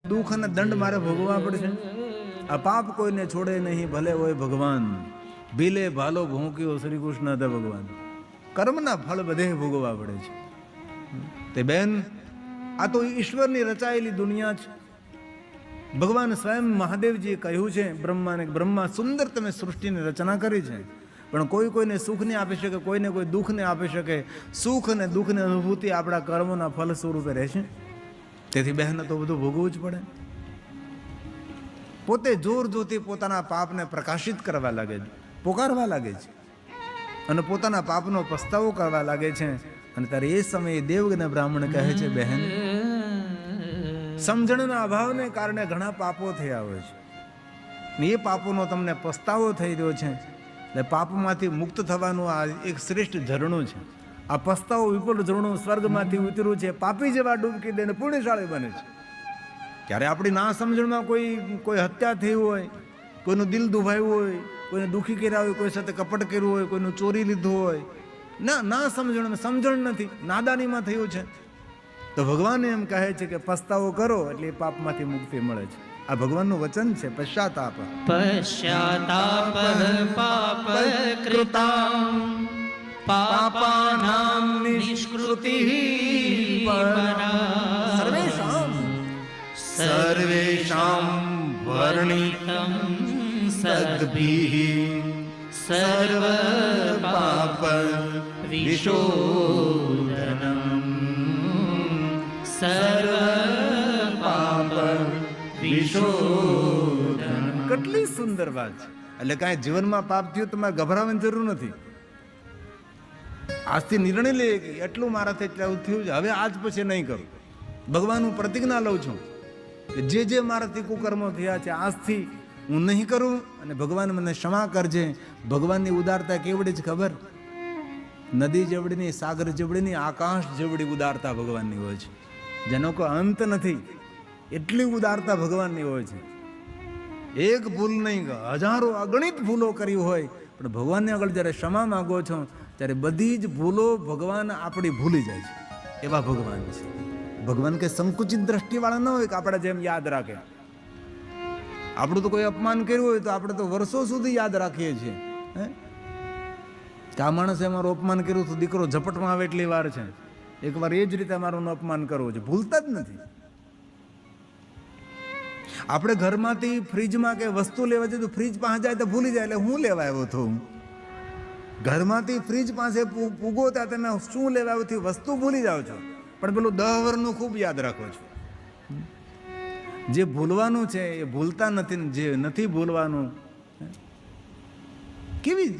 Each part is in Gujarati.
દુઃખ અને દંડ મારે ભોગવવા પડશે. આ પાપ કોઈને છોડે નહીં, ભલે હોય ભગવાન. ભીલે ભાલો ભોંક્યો શ્રી કૃષ્ણ હતા ભગવાન. કર્મના ફળ બધે ભોગવવા પડે છે. તે બેન, આ તો ઈશ્વરની રચાયેલી દુનિયા છે. ભગવાન સ્વયં મહાદેવજીએ કહ્યું છે બ્રહ્માને, બ્રહ્મા સુંદર તમે સૃષ્ટિની રચના કરી છે, પણ કોઈ કોઈને સુખ નહીં આપી શકે, કોઈને કોઈ દુઃખ નહીં આપી શકે. સુખ અને દુઃખની અનુભૂતિ આપણા કર્મોના ફલ સ્વરૂપે રહેશે. તેથી બહેન તો બધું ભોગવવું જ પડે. પોતે જોર જોતી પોતાના પાપને પ્રકાશિત કરવા લાગે છે, પોકારવા લાગે છે અને પોતાના પાપનો પસ્તાવો કરવા લાગે છે. અને ત્યારે એ સમયે દેવગણ બ્રાહ્મણ કહે છે, બહેન, સમજણના અભાવને કારણે ઘણા પાપો થયા હોય છે ને એ પાપોનો તમને પસ્તાવો થઈ રહ્યો છે. એટલે પાપમાંથી મુક્ત થવાનું આ એક શ્રેષ્ઠ ઝરણું છે. આ પસ્તાવો વિપુલ ઝરણું સ્વર્ગમાંથી ઉતર્યું છે. પાપી જેવા ડૂબકી દઈને પુણ્યશાળી બને છે. ત્યારે આપણી ના સમજણમાં કોઈ હત્યા થઈ હોય, કોઈનું દિલ દુભાયું હોય, કોઈને દુઃખી કર્યા હોય, કોઈ સાથે કપટ કર્યું હોય, કોઈનું ચોરી લીધું હોય, ના સમજણ નથી, નાદાનીમાં થયું છે, તો ભગવાન એમ કહે છે કે પસ્તાવો કરો એટલે એ પાપમાંથી મુક્તિ મળે છે. આ ભગવાનનું વચન છે. પશ્ચાતાપ પાપ કૃતામ પાપાનામ નિષ્કૃતિ સર્વેષાં વર્ણિતં સદ્ભિઃ સર્વ પાપ વિશોધનમ સર્વ પાપ વિશોધનમ. કેટલી સુંદર વાત છે. એટલે કાંઈ જીવનમાં પાપ થયું તમારે ગભરાવાની જરૂર નથી. આજથી નિર્ણય લે કે એટલું મારાથી થયું છે, હવે આજ પછી નહીં કરું. ભગવાનનું પ્રતિજ્ઞા લઉં છું કે જે મારાથી કુકર્મો થયા છે આજથી હું નહીં કરું, અને ભગવાન મને ક્ષમા કરજે. ભગવાનની ઉદારતા કેવડી છે ખબર? નદી જેવડીની, સાગર જેવડીની, આકાશ જેવડી ઉદારતા ભગવાનની હોય છે, જેનો કોઈ અંત નથી. એટલી ઉદારતા ભગવાનની હોય છે. એક ભૂલ નહીં, હજારો અગણિત ભૂલો કરી હોય, પણ ભગવાનને આગળ જ્યારે ક્ષમા માગો છો ત્યારે બધી જ ભૂલો ભગવાન આપણી ભૂલી જાય છે. એવા ભગવાન છે. ભગવાન કે સંકુચિત દ્રષ્ટિવાળા ન હોય કે આપણે જેમ યાદ રાખે. આપણું તો કોઈ અપમાન કર્યું હોય તો આપણે તો વર્ષો સુધી યાદ રાખીએ છીએ. કે આ માણસે અમારું અપમાન કર્યું તો દીકરો ઝપટમાં આવે એટલી વાર છે, એકવાર એ જ રીતે અમારું અપમાન કરવું છે, ભૂલતા જ નથી. આપણે ઘરમાંથી ફ્રીજમાં કે વસ્તુ લેવા જઈએ તો ફ્રીજ પાસે જાય તો ભૂલી જાય, એટલે હું લેવા આવ્યો હતો. ઘરમાંથી ફ્રીજ પાસે પૂગો ત્યાં તમે શું લેવા આવ્યો વસ્તુ ભૂલી જાઓ છો, પણ પેલું 10 વર્ષનું ખૂબ યાદ રાખો છો. જે ભૂલવાનું છે એ ભૂલતા નથી, જે નથી ભૂલવાનું.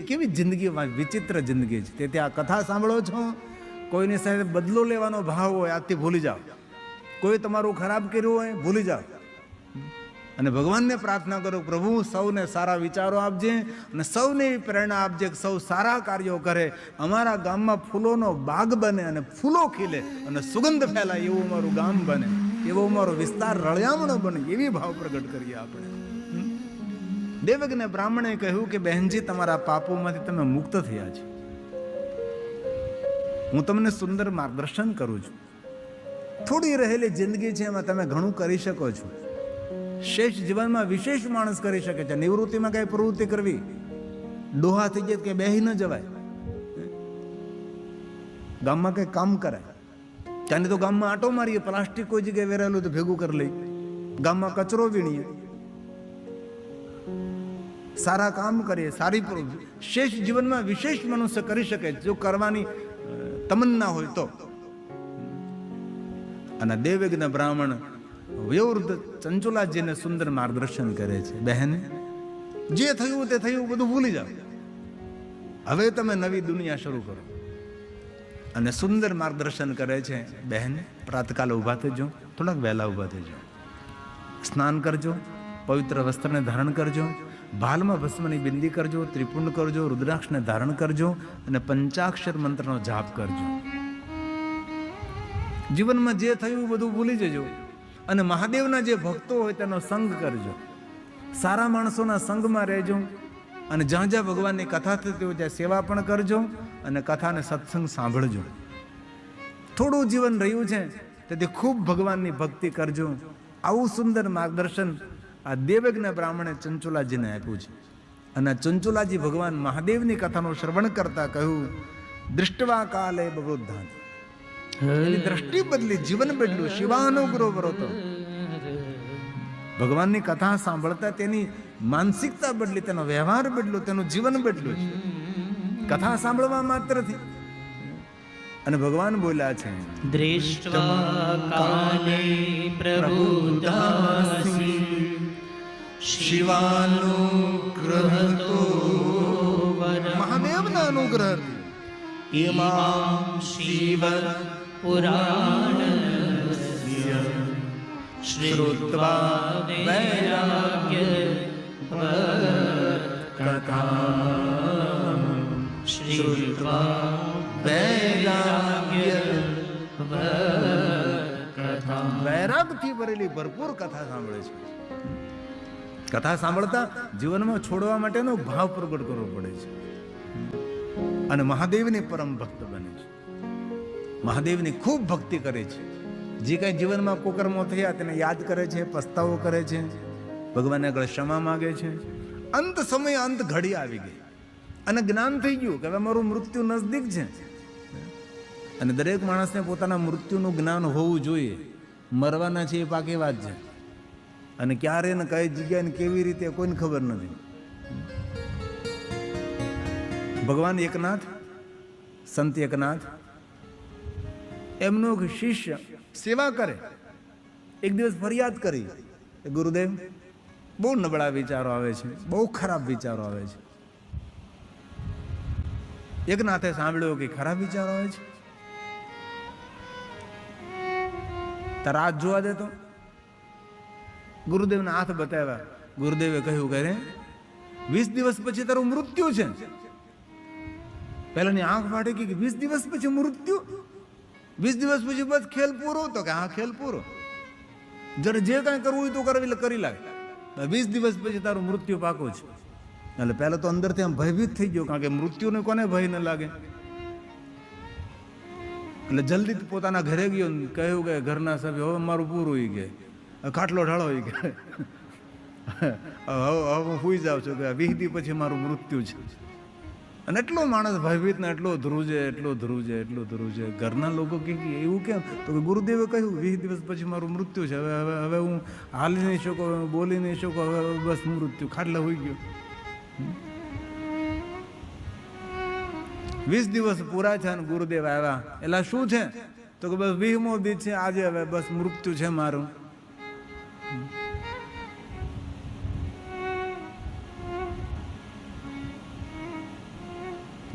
કેવી જિંદગી, વિચિત્ર જિંદગી છે. તેથી આ કથા સાંભળો છો, કોઈની સાથે બદલો લેવાનો ભાવ હોય આજથી ભૂલી જાઓ. કોઈ તમારું ખરાબ કર્યું હોય ભૂલી જાઓ, અને ભગવાનને પ્રાર્થના કરો, પ્રભુ સૌને સારા વિચારો આપજે અને સૌને પ્રેરણા આપજે કે સૌ સારા કાર્યો કરે. અમારા ગામમાં ફૂલોનો બાગ બને અને ફૂલો ખીલે અને સુગંધ ફેલાય એવું અમારું ગામ બને, એવો અમારો વિસ્તાર રળિયામણો બને, એવી ભાવ પ્રગટ કરીએ આપણે. દેવજ્ઞ બ્રાહ્મણે કહ્યું કે બહેનજી, તમારા પાપોમાંથી તમે મુક્ત થયા છે. હું તમને સુંદર માર્ગદર્શન કરું છું. થોડી રહેલી જિંદગી છે, એમાં તમે ઘણું કરી શકો છો. શેષ જીવનમાં વિશેષ માણસ કરી શકે છે. નિવૃત્તિમાં કઈ પ્રવૃત્તિ કરવી, ડોહા થઈ જાય કે બેહી ન જવાય, ગામમાં કઈ કામ કરાય. ત્યાંની તો ગામમાં આટો મારીએ, પ્લાસ્ટિક કોઈ જગ્યાએ વેરાયેલું તો ભેગું કરી લઈ, ગામમાં કચરો વીણીએ, સારા કામ કરીએ, સારી શેષ જીવનમાં વિશેષ મનુષ્ય કરી શકે જો કરવાની તમન્ના હોય તો. અને દેવજ્ઞ બ્રાહ્મણ વયોવૃદ્ધ ચંચુલાજીને સુંદર માર્ગદર્શન કરે છે, બહેન, જે થયું તે થયું, બધું ભૂલી જાઓ, હવે તમે નવી દુનિયા શરૂ કરો. અને સુંદર માર્ગદર્શન કરે છે, બહેન, પ્રાતકાલે ઊભા થજો, થોડાક વહેલા ઊભા થજો, સ્નાન કરજો, પવિત્ર વસ્ત્રને ધારણ કરજો, ભાલમાં ભસ્મની બિંદી કરજો, ત્રિપુંડ કરજો, રુદ્રાક્ષને ધારણ કરજો અને પંચાક્ષર મંત્રનો જાપ કરજો. જીવનમાં જે થયું બધું ભૂલી જજો અને મહાદેવના જે ભક્તો હોય તેનો સંગ કરજો, સારા માણસોના સંગમાં રહેજો અને જ્યાં જ્યાં ભગવાનની કથા થતી હોય ત્યાં સેવા પણ કરજો અને કથાને સત્સંગ સાંભળજો. થોડું જીવન રહ્યું છે તેથી ખૂબ ભગવાનની ભક્તિ કરજો આવું સુંદર માર્ગદર્શન આ દેવજ્ઞ બ્રાહ્મણે ચંચુલાજીને આપ્યું છે. અને ચંચુલાજી ભગવાન મહાદેવની કથાનું શ્રવણ કરતા કહ્યું, દૃષ્ટવા કાલે બવૃદ્ધાન, એની દ્રષ્ટિ બદલી, જીવન બદલ્યું, શિવાનુગ્રહ વ્રતો. ભગવાનની કથા સાંભળતા તેની માનસિકતા બદલી, તેનો વ્યવહાર બદલ્યો, તેનું જીવન બદલ્યું છે કથા સાંભળવા માત્રથી. અને ભગવાન બોલ્યા છે, દૃષ્ટ્વા કાલે પ્રબુદ્ધાસી શિવાનુગ્રહતો મહાદેવના અનુગ્રહ ઇમામ શિવ પુરાણસ્ય શ્રુત્વા વૈરાગ્ય કથા શ્રુત્વા વૈરાગથી ભરેલી ભરપૂર કથા સાંભળે છે. કથા સાંભળતા જીવનમાં છોડવા માટેનો ભાવ પ્રગટ કરવો પડે છે અને મહાદેવની પરમ ભક્ત બને છે. મહાદેવની ખૂબ ભક્તિ કરે છે. જે કઈ જીવનમાં કુકર્મો થયા તેને યાદ કરે છે, પસ્તાવો કરે છે, ભગવાનને આગળ ક્ષમા માગે છે. અંત સમય, અંત ઘડી આવી ગઈ અને જ્ઞાન થઈ ગયું કે હવે મારું મૃત્યુ નજદીક છે. અને દરેક માણસને પોતાના મૃત્યુનું જ્ઞાન હોવું જોઈએ. મરવાના છે એ પાકી વાત છે, અને ક્યારે ને કઈ જગ્યાએ ને કેવી રીતે કોઈને ખબર નથી. ભગવાન એકનાથ, સંત એકનાથ, એમનો શિષ્ય સેવા કરે. એક દિવસ ફરિયાદ કરી, ગુરુદેવ બહુ નબળા વિચારો આવે છે, બહુ ખરાબ વિચારો આવે છે. એકનાથે સાંભળ્યો કે ખરાબ વિચારો આવે છે, તારા હાથ જોવા દેતો. ગુરુદેવના હાથ બતાવ્યા. ગુરુદેવે કહ્યું કે 20 દિવસ પછી તારું મૃત્યુ છે. પહેલાની આંખ ફાટી ગઈ કે 20 દિવસ પછી મૃત્યુ, 20 દિવસ પછી બસ ખેલ પૂરો. તો કે હા, ખેલ પૂરો. જયારે જે કાંઈ કરવું હોય તો કરવી કરી લાગે. 20 દિવસ પછી તારું મૃત્યુ પાકો છે. એટલે પહેલા તો અંદરથી આમ ભયભીત થઈ ગયો, કારણ કે મૃત્યુને કોને ભય ન લાગે. એટલે જલ્દી પોતાના ઘરે ગયો, કહ્યું કે ઘરના સભ્યો હવે મારું પૂરું હોય કે ખાટલો ઢાળો હોય કે હવે હું સુઈ જાઉં છું કે 20 દી પછી મારું મૃત્યુ છે. અને એટલો માણસ ભયભીત ને એટલો ધ્રુજે, એટલો ધ્રુજે, એટલો ધ્રુજે. ઘરના લોકો કે એવું કેમ? તો કે ગુરુદેવે કહ્યું 20 દિવસ પછી મારું મૃત્યુ છે. હવે હું હાલી નહીં શકું, બોલી નહીં શકું, હવે બસ મૃત્યુ, ખાટલા હોઈ ગયો. 20 દિવસ પૂરા છે અને ગુરુદેવ આવ્યા. એટલે શું છે? તો કે બસ 20મો દી છે આજે, હવે બસ મૃત્યુ છે મારું.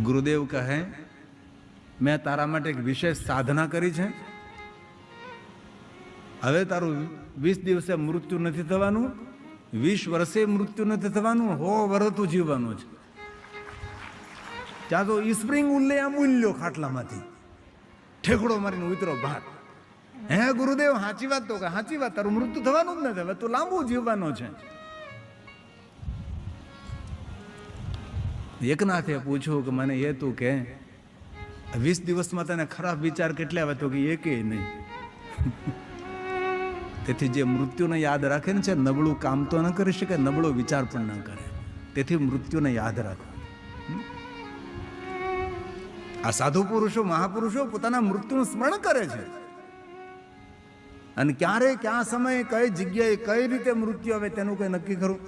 ગુરુદેવ કહે, મેં તારા માટે એક વિશેષ સાધના કરી છે. હવે તારું 20 દિવસે મૃત્યુ નથી થવાનું, 20 વર્ષે મૃત્યુ નથી થવાનું, 100 વર્ષ જીવવાનું છે. ત્યાં તો સ્પ્રિંગ ઉલ્લે આમ ઉલ્યો ખાટલામાંથી, ઠેકડો મારીને ઉતરો બહાર. હે ગુરુદેવ, સાચી વાત? તો કે સાચી વાત, તારું મૃત્યુ થવાનું જ નથી, હવે તું લાંબુ જીવવાનો છે. એકનાથે પૂછ્યું કે મને એ તું કે 20 દિવસમાં તને ખરાબ વિચાર કેટલા આવે? તો કે એકેય નહીં. તેથી જે મૃત્યુને યાદ રાખે ને છે, નબળું કામ તો ન કરી શકે, નબળો વિચાર પણ ન કરે. તેથી મૃત્યુને યાદ રાખો. આ સાધુ પુરુષો, મહાપુરુષો પોતાના મૃત્યુનું સ્મરણ કરે છે. અને ક્યારે, ક્યાં સમયે, કઈ જગ્યાએ, કઈ રીતે મૃત્યુ આવે તેનું કઈ નક્કી ખરું?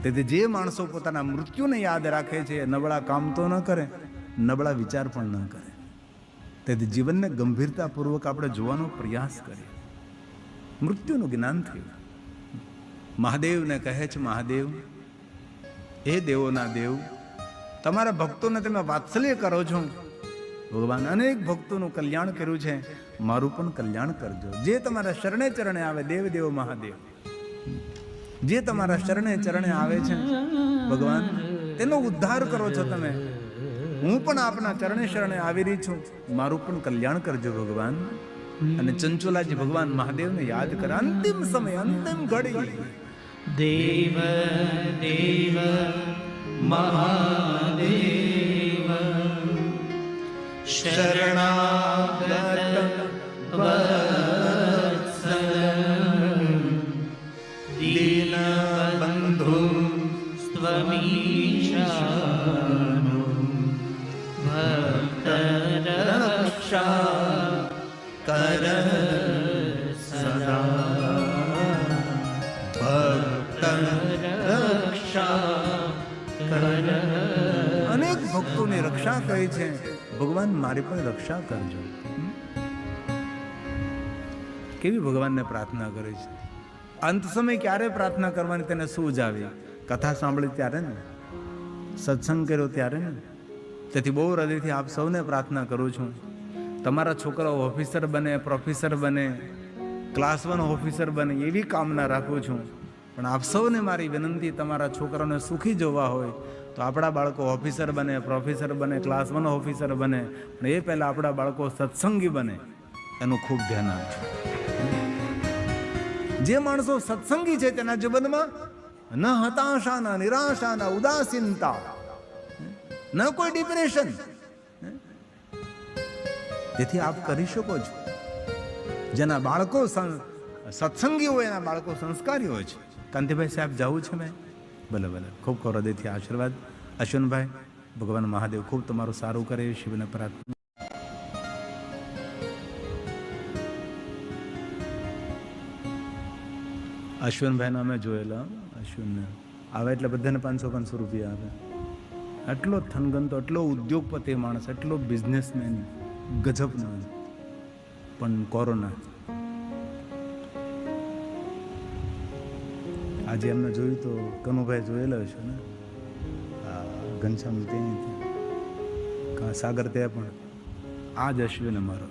તેથી જે માણસો પોતાના મૃત્યુને યાદ રાખે છે, નબળા કામ તો ન કરે, નબળા વિચાર પણ ન કરે. તેથી જીવનને ગંભીરતાપૂર્વક આપણે જોવાનો પ્રયાસ કરીએ. મૃત્યુનું જ્ઞાન થયું. મહાદેવને કહે છે, મહાદેવ, એ દેવોના દેવ, તમારા ભક્તોને તમે વાત્સલ્ય કરો છો. ભગવાન અનેક ભક્તોનું કલ્યાણ કર્યું છે, મારું પણ કલ્યાણ કરજો. જે તમારા શરણે ચરણે આવે, દેવ દેવ મહાદેવ, જે તમારા શરણે ચરણે આવે છે ભગવાન, તેનો ઉદ્ધાર કરો છો તમે. હું પણ આપના ચરણે શરણે આવી રહી છું, મારું પણ કલ્યાણ કરજો ભગવાન. અને ચંચુલાજી ભગવાન મહાદેવને યાદ કરે. અંતિમ સમય, અંતિમ ઘડી, દેવ દેવ મહાદેવ શરણાગત વત્સલ મીરા કહે છે ભગવાન મારી પણ રક્ષા કરજો. કેવી ભગવાનને પ્રાર્થના કરે છે. અંત સમય ક્યારે પ્રાર્થના કરવાની તેને સૂઝ આવી? કથા સાંભળી ત્યારે ને, સત્સંગ કર્યો ત્યારે ને. તેથી બહુ હૃદયથી આપ સૌને પ્રાર્થના કરું છું, તમારા છોકરાઓ ઓફિસર બને, પ્રોફેસર બને, ક્લાસ 1 ઓફિસર બને એવી કામના રાખું છું. પણ આપ સૌને મારી વિનંતી, તમારા છોકરાઓને સુખી જોવા હોય તો આપણા બાળકો ઓફિસર બને, પ્રોફેસર બને, ક્લાસ 1 ઓફિસર બને, પણ એ પહેલાં આપણા બાળકો સત્સંગી બને એનું ખૂબ ધ્યાન આપજો. જે માણસો સત્સંગી છે તેના જીવનમાં ન હતાશા, ન નિરાશા, ન ઉદાસીનતા, ન કોઈ ડિપ્રેશન. તેથી આપ કરી શકો છો. જેના બાળકો સત્સંગી હોય, એના બાળકો સંસ્કારી હોય છે. કાંતિભાઈ સાહેબ જવું છે મેં? ભલે ભલે, ખૂબ ખૂબ હૃદયથી આશીર્વાદ. અશ્વિનભાઈ, ભગવાન મહાદેવ ખૂબ તમારું સારું કરે, શિવને પ્રાર્થના. અશ્વિનભાઈને અમે જોયેલા. અશ્વિનને આવે એટલે બધાને 500 રૂપિયા આવે. આટલો થનગનતો, એટલો ઉદ્યોગપતિ માણસ, એટલો બિઝનેસમેન, ગજબનો. પણ કોરોના આજે એમને જોયું તો કનુભાઈ જોયેલો છે ને, ઘનશ્યામ ત્યાં સાગર ત્યાં પણ આ જ અશ્વિન અમારો.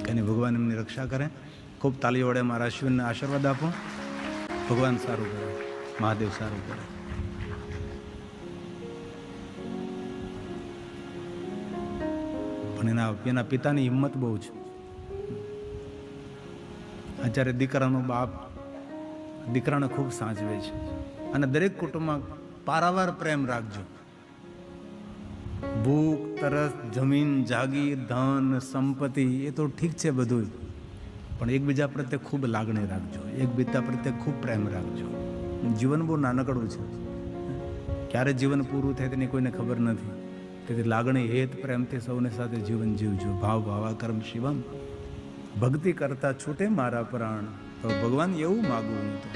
એની ભગવાન એમની રક્ષા કરે. ખૂબ તાલીઓ વડે મારા અશ્વિનને આશીર્વાદ આપો. ભગવાન સારું કરે, મહાદેવ સારું કરે. પણ એના પિતાની હિંમત બહુ છે. અત્યારે દીકરાનો બાપ દીકરાને ખૂબ સાચવે છે. અને દરેક કુટુંબમાં પારાવાર પ્રેમ રાખજો. ભૂખ, તરસ, જમીન, જાગીર, ધન, સંપત્તિ એ તો ઠીક છે બધું, પણ એકબીજા પ્રત્યે ખૂબ લાગણી રાખજો, એકબીજા પ્રત્યે ખૂબ પ્રેમ રાખજો. જીવન બહુ નાનકડું છે, ક્યારે જીવન પૂરું થાય તેની કોઈને ખબર નથી. તેથી લાગણી, હેત, પ્રેમથી સૌને સાથે જીવન જીવજો. ભાવ ભાવાકર્મ શિવમ, ભક્તિ કરતા છૂટે મારા પ્રાણ. તો ભગવાન એવું માગું હું તો.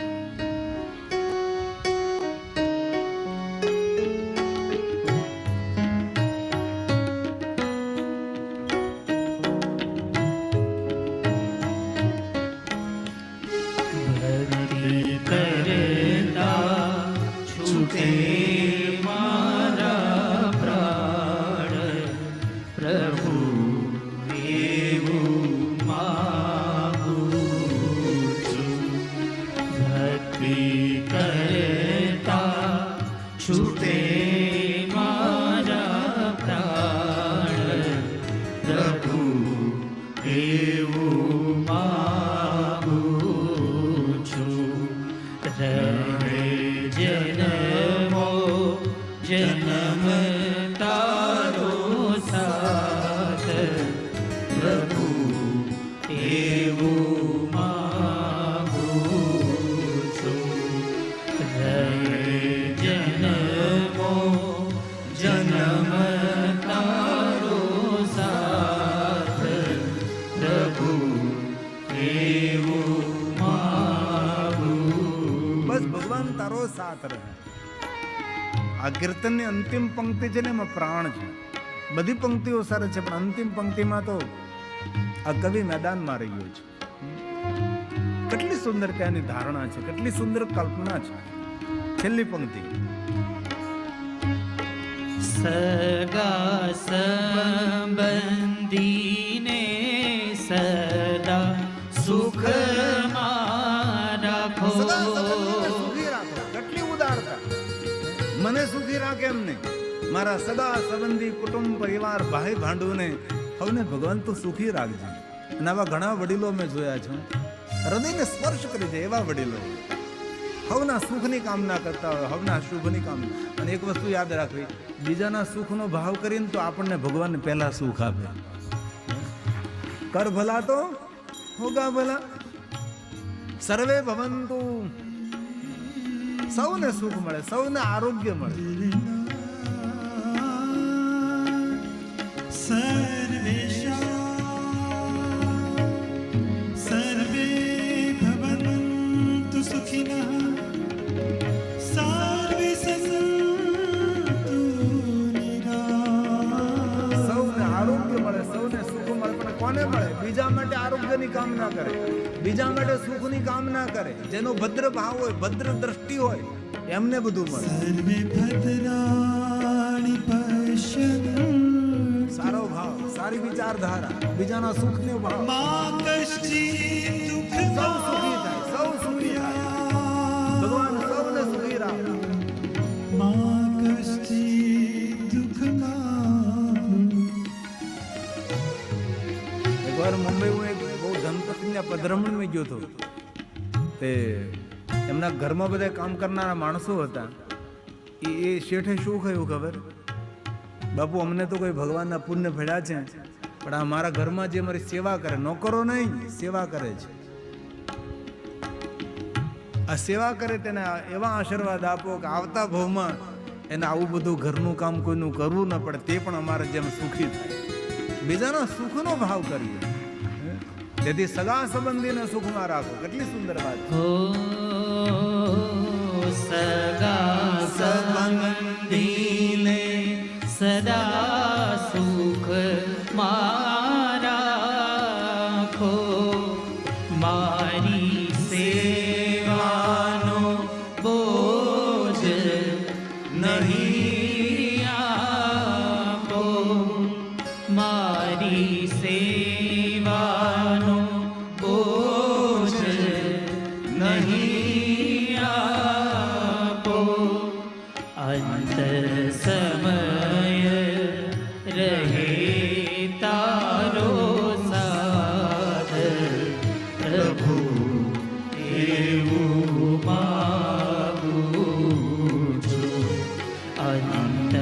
આ કીર્તનની અંતિમ પંક્તિ છે ને, એમાં પ્રાણ છે. બધી પંક્તિઓ સરસ છે, પણ અંતિમ પંક્તિમાં તો આ કવિ મેદાનમાં રહ્યો છે. કેટલી સુંદર ત્યાંની ધારણા છે, કેટલી સુંદર કલ્પના છે. છેલ્લી પંક્તિ, સગા સંબંધીને સદા સુખમાં રાખો. કેટલી ઉદારતા. મને સુખી રાખે એમ નહીં, મારા સગા સંબંધી, કુટુંબ, પરિવાર, ભાઈ ભાંડુને હવને ભગવાન તો સુખી રાખજે. અને આવા ઘણા વડીલો મેં જોયા છે, હૃદયને સ્પર્શ કરી જાય એવા વડીલો. હવના સુખની કામના કરતા હોય, હવના શુભની કામના. અને એક વસ્તુ યાદ રાખવી, બીજાના સુખનો ભાવ કરીને તો આપણને ભગવાન પહેલા સુખ આપે. કર ભલા તો હોગા ભલા. સર્વે ભવંતુ, સૌને સુખ મળે, સૌને આરોગ્ય મળે. સર્વે ભવંતુ સુખિનઃ, સર્વે સંતુ બીજા માટે આરોગ્યની કામના કરે, બીજા માટે સુખની કામના કરે, જેનો ભદ્ર ભાવ હોય, ભદ્ર દ્રષ્ટિ હોય, એમને બધું મળે. સર્વે ભદ્રાણિ પશ્યન્તુ સારો ભાવ, સારી વિચારધારા, બીજાના સુખનો ભાવ, મા કશ્ચિત સૌ સુખી થાય, સૌ સુખી થાય. ભગવાન સૌને સુખી રાખે. મા કશ્ચિત દુઃખમાં. એકવાર મુંબઈ હું એક બહુ ધનપતિના પધરામણીમાં ગયો હતો. તે એમના ઘરમાં બધા કામ કરનારા માણસો હતા. એ શેઠે શું કહ્યું ખબર? બાપુ, અમને તો કોઈ ભગવાનના પુણ્ય ફેડ્યા છે, પણ આ મારા ઘરમાં જે મારી સેવા કરે, નોકરો નહીં, સેવા કરે છે, આ સેવા કરે તેને એવા આશીર્વાદ આપો કે આવતા ભાવમાં એને આવું બધું ઘરનું કામ કોઈનું કરવું ન પડે, તે પણ અમારે જેમ સુખી થાય. બીજાના સુખનો ભાવ કરીએ, તેથી સગા સંબંધીને સુખમાં રાખો. કેટલી સુંદર વાત છે. હો સગા સંબંધીને સદા સુખ રાખો, મારી સેવાનો બોજ નહીં આપો, મારી સેવાનો બોજ નહીં આપો. અંત સમય રહે તારો સાથ, પ્રભુ એવું માગું છું. અંત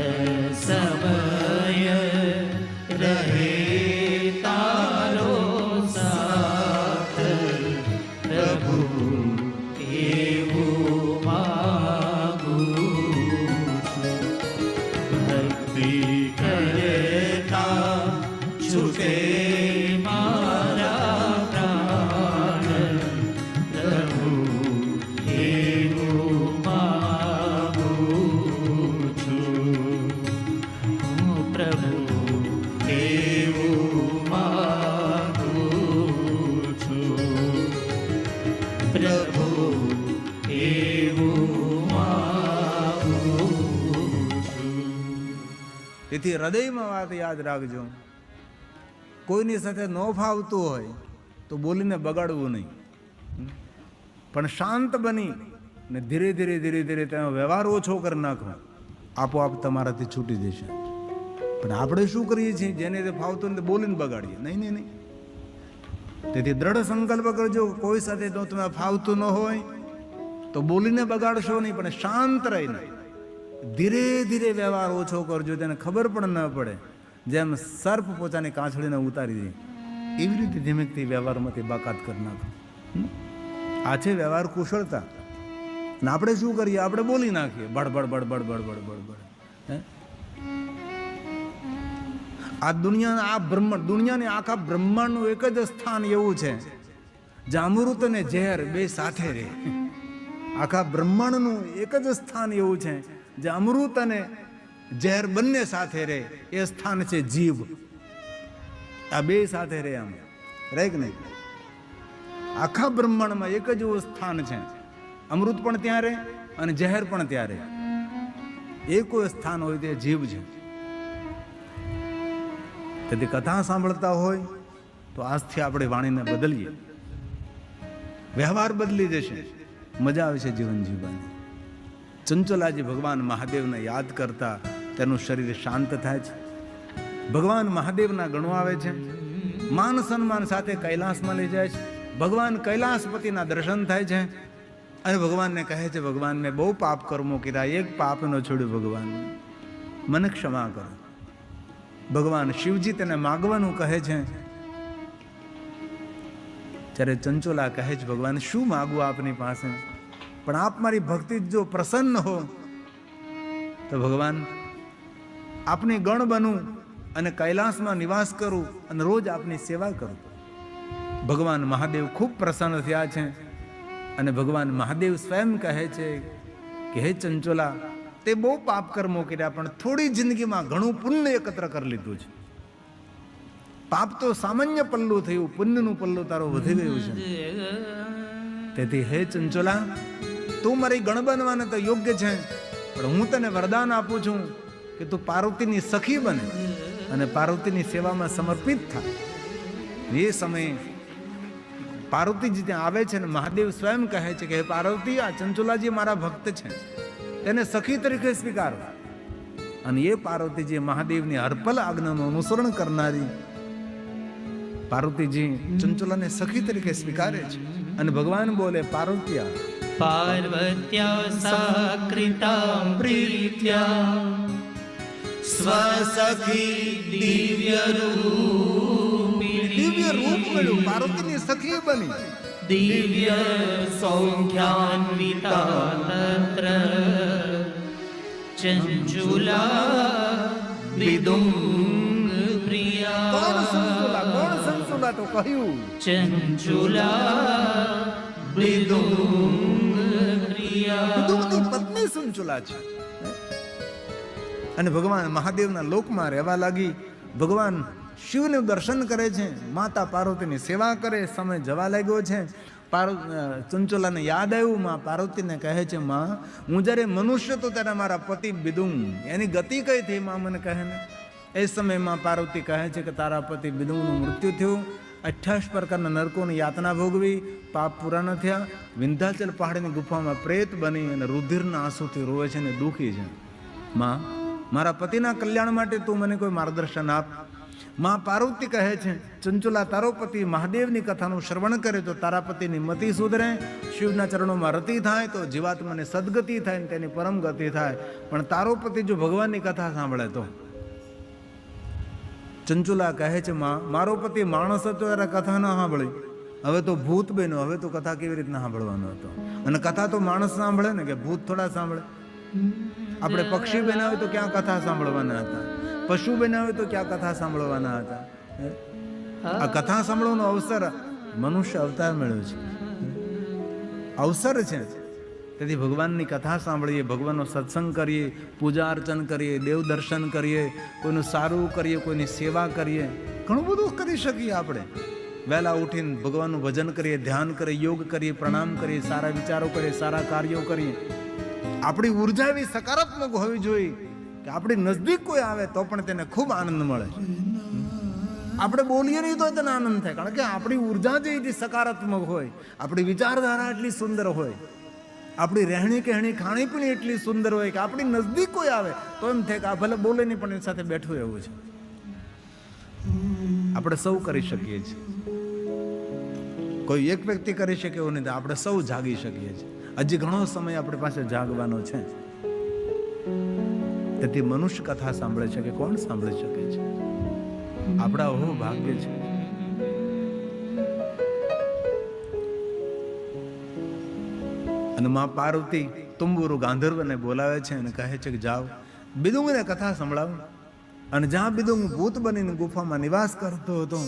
સમય રહે તારો સાથ, પ્રભુ એવું માગું છું. ભક્તિ કરતા છૂટે મારા પ્રાણ, પ્રભુ એવું માગું છું. હું પ્રભુ એવું માગું છું. પ્રભુ એવું માગું છું. તેથી હૃદયમાં વાત યાદ રાખજો. કોઈની સાથે ન ફાવતું હોય તો બોલીને બગાડવું નહીં, પણ શાંત બની ને ધીરે ધીરે ધીરે ધીરે તેનો વ્યવહાર ઓછો કરી નાખો, આપોઆપ તમારાથી છૂટી જશે. પણ આપણે શું કરીએ છીએ? જેને તે ફાવતું ને બોલીને બગાડીએ. નહીં નહીં નહીં. તેથી દ્રઢ સંકલ્પ કરજો, કોઈ સાથે જો તમે ફાવતું ન હોય તો બોલીને બગાડશો નહીં, પણ શાંત રહીને ધીરે ધીરે વ્યવહાર ઓછો કરજો, તેને ખબર પણ ન પડે. જેમ સર્પ પોતાની કાંછળીને ઉતારી દે એવી રીતે ધીમેથી વ્યવહારમાંથી બાકાત કરી નાખો. આ છે વ્યવહાર કુશળતા. ને આપણે શું કરીએ? આપણે બોલી નાખીએ બડબડ બડબડ બડબડ બડબડ. આ દુનિયાના આ બ્રહ્માંડ, દુનિયાની આખા બ્રહ્માંડનું એક જ સ્થાન એવું છે જ્યાં અમૃત અને ઝેર બે સાથે રહે. આખા બ્રહ્માંડનું એક જ સ્થાન એવું છે જ્યાં અમૃત અને ઝેર બંને સાથે રહે. એ સ્થાન છે જીવ. આ બે સાથે રહે, આમ રહે કે નહીં? આખા બ્રહ્માંડમાં એક જ એવું સ્થાન છે, અમૃત પણ ત્યાં રહે અને ઝેર પણ ત્યાં રહે. એ કોઈ સ્થાન હોય તે જીવ છે. તેથી કથા સાંભળતા હોય તો આજથી આપણે વાણીને બદલીએ, વ્યવહાર બદલી જશે, મજા આવશે જીવન જીવવાની. ચંચલાજી ભગવાન મહાદેવને યાદ કરતા તેનું શરીર શાંત થાય છે. ભગવાન મહાદેવના ગણો આવે છે. માન સન્માન સાથે કૈલાસમાં લઈ જાય છે. ભગવાન કૈલાસપતિના દર્શન થાય છે અને ભગવાનને કહે છે, ભગવાન મેં બહુ પાપ કર્મો કર્યા, એક પાપ ન છોડ્યું, ભગવાન મને ક્ષમા કરો. ભગવાન શિવજી તેને માગવાનું કહે છે. ત્યારે ચંચોલા કહે છે, ભગવાન શું માગવું આપની પાસે? પણ આપ મારી ભક્તિ જો પ્રસન્ન હો તો ભગવાન આપની ગણ બનું અને કૈલાસમાં નિવાસ કરું અને રોજ આપની સેવા કરું. ભગવાન મહાદેવ ખૂબ પ્રસન્ન થયા છે અને ભગવાન મહાદેવ સ્વયં કહે છે કે હે ચંચોલા, તે બહુ પાપ કર્મો કર્યા, પણ થોડી જિંદગીમાં ઘણું પુણ્ય એકત્ર કરી લીધું છે. પાપ તો સામાન્ય પલ્લું થયું, પુણ્યનું પલ્લું તારું વધી ગયું છે. તેથી હે ચંચુલા, તું મારી ગણ બનવાને તો યોગ્ય છે, પણ હું તને વરદાન આપું છું કે તું પાર્વતીની સખી બને અને પાર્વતીની સેવામાં સમર્પિત થાય. એ સમયે પાર્વતીજી ત્યાં આવે છે ને મહાદેવ સ્વયં કહે છે કે હે પાર્વતી, આ ચંચુલાજી મારા ભક્ત છે, તેને સખી તરીકે સ્વીકારો. અને એ પાર્વતીજી મહાદેવની હરપલ આજ્ઞાનું અનુસરણ કરનારી પાર્વતીજી ચંચુલાને સખી તરીકે સ્વીકારે છે. અને ભગવાન બોલે, પાર્વત્યા પાર્વત્યા સાકૃતા પ્રીત્યા સ્વસખી દિવ્ય દિવ્ય રૂપ મળ્યું, પાર્વતીની સખી બની. દિવ્ય સૌખ્યાન્વિતા તત્ર ચંચુલા વિદું પ્રિયા. કોણ સંસુલા, કોણ સંસુલા? તો કહ્યું ચંચુલા વિદું પ્રિયા. વિદુની પત્ની સંચુલા છે. અને ભગવાન મહાદેવના લોકમાં રહેવા લાગી. ભગવાન શિવનું દર્શન કરે છે, માતા પાર્વતીની સેવા કરે. સમય જવા લાગ્યો છે. ચંચુલાને યાદ આવ્યું, માં પાર્વતીને કહે છે, માં હું જ્યારે મનુષ્ય તો ત્યારે મારા પતિ બિદું, એની ગતિ કઈ થઈ માં મને કહે ને. એ સમયમાં પાર્વતી કહે છે કે તારા પતિ બિદુંનું મૃત્યુ થયું, 28 પ્રકારના નરકોની યાતના ભોગવી, પાપ પૂરા ન થયા, વિંધ્યાચલ પહાડની ગુફામાં પ્રેત બની અને રુધિરના આંસુથી રોવે છે અને દુઃખી છે. માં, મારા પતિના કલ્યાણ માટે તું મને કોઈ માર્ગદર્શન આપ. માં પાર્વતી કહે છે, ચંચુલા, તારો પતિ મહાદેવની કથાનું શ્રવણ કરે તો તારા પતિની મતિ સુધરે, શિવના ચરણોમાં રતિ થાય તો જીવાત્માને સદગતિ થાય ને તેની પરમ ગતિ થાય. પણ તારો પતિ જો ભગવાનની કથા સાંભળે તો. ચંચુલા કહે છે, માં મારો પતિ માણસ હતો ત્યારે કથા ના સાંભળી, હવે તો ભૂત બન્યો, હવે તો કથા કેવી રીતના સાંભળવાનો હતો? અને કથા તો માણસ સાંભળે ને, કે ભૂત થોડા સાંભળે? આપણે પક્ષી બનાવ્યું તો ક્યાં કથા સાંભળવાના હતા? પશુ બનાવ્યું તો ક્યાં કથા સાંભળવાના હતા? આ કથા સાંભળવાનો અવસર મનુષ્ય અવતાર મળ્યો છે, અવસર છે. તેથી ભગવાનની કથા સાંભળીએ, ભગવાનનો સત્સંગ કરીએ, પૂજા અર્ચન કરીએ, દેવ દર્શન કરીએ, કોઈનું સારું કરીએ, કોઈની સેવા કરીએ, ઘણું બધું કરી શકીએ. આપણે વહેલા ઉઠીને ભગવાનનું ભજન કરીએ, ધ્યાન કરીએ, યોગ કરીએ, પ્રણામ કરીએ, સારા વિચારો કરીએ, સારા કાર્યો કરીએ. આપણી ઉર્જા એવી સકારાત્મક હોવી જોઈએ કે આપણી નજદીક કોઈ આવે તો પણ તેને ખૂબ આનંદ મળે. આપણે બોલીએ નહીં તો તેને આનંદ થાય, કારણ કે આપણી ઉર્જા જે એટલી સકારાત્મક હોય, આપણી વિચારધારા એટલી સુંદર હોય, આપણી રહેણી કહેણી ખાણીપીણી એટલી સુંદર હોય કે આપણી નજદીક કોઈ આવે તો એમ થાય કે આ ભલે બોલે નહીં પણ એની સાથે બેઠું એવું છે. આપણે સૌ કરી શકીએ છીએ, કોઈ એક વ્યક્તિ કરી શકે એવું નહીં, આપણે સૌ જાગી શકીએ છીએ. હજી ઘણો સમય આપણી પાસે જાગવાનો છે. તેથી મનુષ્ય કથા સાંભળે છે કે કોણ સાંભળી શકે છે? આપણા હું ભાગ્ય છે. અને માં પાર્વતી તુંબુરુ ગાંધર્વને બોલાવે છે અને કહે છે કે જાઓ બિદુંગને કથા સંભળાવો. અને જ્યાં બિદુંગ ભૂત બનીને ગુફામાં નિવાસ કરતો હતો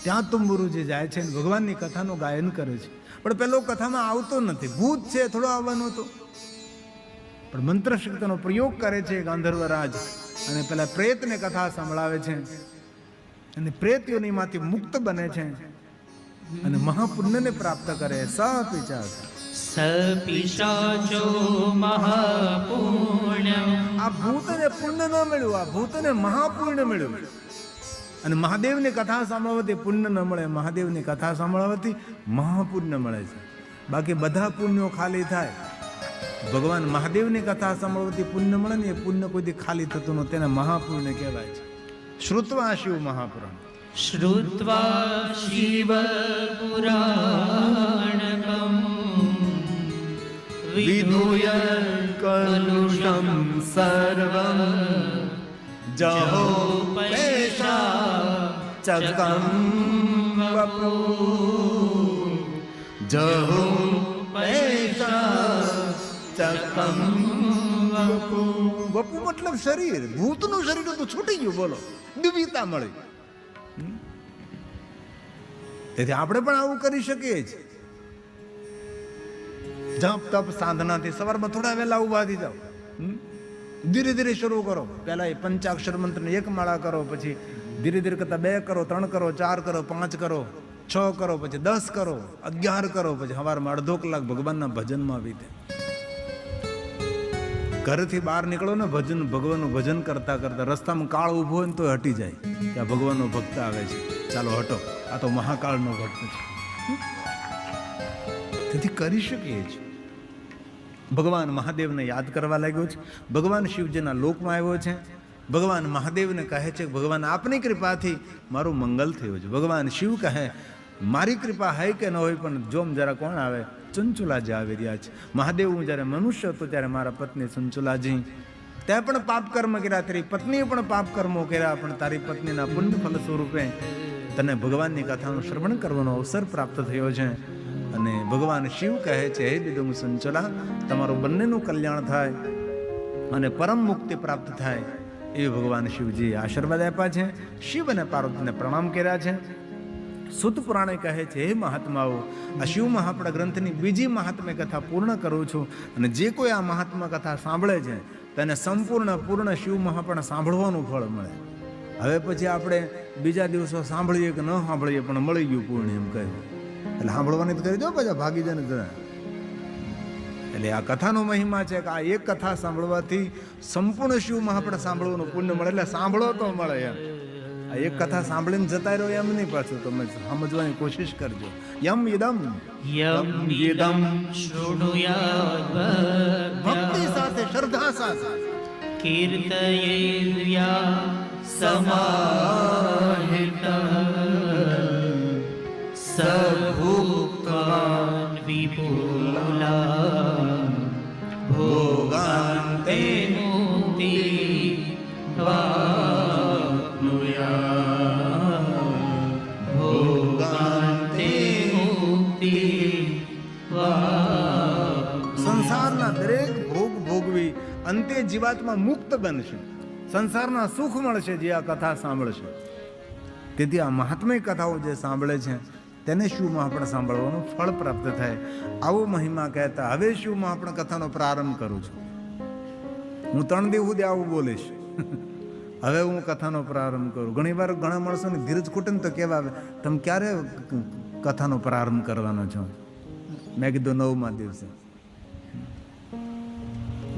ત્યાં તુંબુરુજી જાય છે અને ભગવાનની કથાનું ગાયન કરે છે. પણ પેલો કથામાં આવતો નથી, ભૂત છે, થોડો આવવાનો હતો. પણ મંત્ર શક્તિનો પ્રયોગ કરે છે ગાંધર્વરાજ અને પેલા પ્રેતને કથા સંભળાવે છે અને પ્રેત યોનિમાંથી મુક્ત બને છે અને મહાપુણ્યને પ્રાપ્ત કરે. સપિશાચો મહાપુણ્ય. આ ભૂતને પુણ્ય ન મળ્યું, આ ભૂતને મહાપુણ્ય મળ્યું. અને મહાદેવની કથા સાંભળવાથી પુણ્ય ન મળે, મહાદેવની કથા સાંભળવાથી મહાપુણ્ય મળે છે. બાકી બધા પુણ્યો ખાલી થાય. ભગવાન મહાદેવની કથા સાંભળવાથી પુણ્ય મળે ને, એ પુણ્ય કોઈથી ખાલી થતું નથી, તેને મહાપુણ્ય કહેવાય છે. શ્રુત્વા શિવ મહાપુરાણ. શ્રુત્વા શિવ પુરાણકમ વિધુય કલુષમ સર્વમ જહો પૈશા ચકમ વપુ. જહો પૈશા ચકમ વપુ. વપુ મતલબ શરીર, ભૂતનું શરીર તો છૂટી ગયું. બોલો, દિવ્યતા મળી. તેથી આપણે પણ આવું કરી શકીએ છીએ. જપ તપ સાધનાથી સવારમાં થોડા વહેલા ઉભા થઈ જાઓ, ધીરે ધીરે શરૂ કરો. પહેલા એ પંચાક્ષર મંત્રની એક માળા કરો, પછી ધીરે ધીરે કરતા 2 કરો, 3 કરો, 4 કરો, 5 કરો, 6 કરો, પછી 10 કરો, 11 કરો, પછી સવારમાં અડધો કલાક ભગવાનના ભજનમાં વીતે. ઘરેથી બહાર નીકળો ને ભગવાનનું ભજન કરતા કરતા રસ્તામાં કાળ ઊભો હોય ને તો હટી જાય કે આ ભગવાનનો ભક્ત આવે છે, ચાલો હટો, આ તો મહાકાળનો ભક્ત છે. તેથી કરી શકીએ છીએ. ભગવાન મહાદેવને યાદ કરવા લાગ્યો છે. ભગવાન શિવજીના લોકમાં આવ્યો છે. ભગવાન મહાદેવને કહે છે કે ભગવાન આપની કૃપાથી મારું મંગલ થયું છે. ભગવાન શિવ કહે મારી કૃપા હોય કે ન હોય પણ જોમ જરા કોણ આવે, ચંચુલાજી આવી રહ્યા છે. મહાદેવ હું જ્યારે મનુષ્ય હતો ત્યારે મારા પત્ની ચંચુલાજી ત્યાં પણ પાપ કર્મ કર્યા, તારી પત્નીએ પણ પાપ કર્મો કર્યા, પણ તારી પત્નીના પુણ્ય ફલ સ્વરૂપે તને ભગવાનની કથાનું શ્રવણ કરવાનો અવસર પ્રાપ્ત થયો છે. અને ભગવાન શિવ કહે છે હે વિદુમ સંચલા, તમારું બંનેનું કલ્યાણ થાય અને પરમ મુક્તિ પ્રાપ્ત થાય એ ભગવાન શિવજીએ આશીર્વાદ આપ્યા છે. શિવ અને પાર્વતીને પ્રણામ કર્યા છે. સુત પુરાણે કહે છે હે મહાત્માઓ, આ શિવ મહાપણા ગ્રંથની બીજી મહાત્મ્ય કથા પૂર્ણ કરું છું, અને જે કોઈ આ મહાત્મા કથા સાંભળે છે તેને પૂર્ણ શિવ મહાપણા સાંભળવાનું ફળ મળે. હવે પછી આપણે બીજા દિવસો સાંભળીએ કે ન સાંભળીએ પણ મળી ગયું પૂર્ણ એમ કહે, એટલે સાંભળવાની તો કરી દો પછી ભાગી જાય ને જરા. એટલે આ કથાનો મહિમા છે કે આ એક કથા સાંભળવાથી સંપૂર્ણ શિવ મહાપણા સાંભળવાનું પુણ્ય મળે. એટલે સાંભળો તો મળે એમ. આ એક કથા સાંભળીને જતા રહ્યો એમ નહીં, પાછું તમે સમજવાની કોશિશ કરજો. યમ યદમ શૃણુયાત ભક્તિ સાથે, શ્રદ્ધા સાથે કીર્તયેદ્યા સમાહિતઃ સભુક્ત્વાન વિપુલા ભોગાન્તે મુક્તિ સંસારના દરેક ભોગ ભોગવી અંતે જીવાત્મા મુક્ત બનશે, સંસારના સુખ મળશે જે આ કથા સાંભળશે. તેથી આ મહાત્મય કથાઓ જે સાંભળે છે તેને શિવ મહાપણા સાંભળવાનું ફળ પ્રાપ્ત થાય. આવો મહિમા કહેતા હવે શિવ મહાપણા કથાનો પ્રારંભ કરું છું. હું 3 દિવસ સુધી આવું બોલીશ. હવે હું કથાનો પ્રારંભ કરું. ઘણી વાર ઘણા માણસોને ધીરજ ખૂટે ને તો કહેવા આવે તમે ક્યારે કથાનો પ્રારંભ કરવાનો છો? મેં કીધું 9મા દિવસે.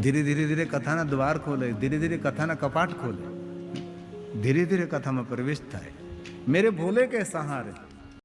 ધીરે ધીરે ધીરે કથાના દ્વાર ખોલે, ધીરે ધીરે કથાના કપાટ ખોલે, ધીરે ધીરે કથામાં પ્રવેશ થાય. મેરે ભોલે કે સહારે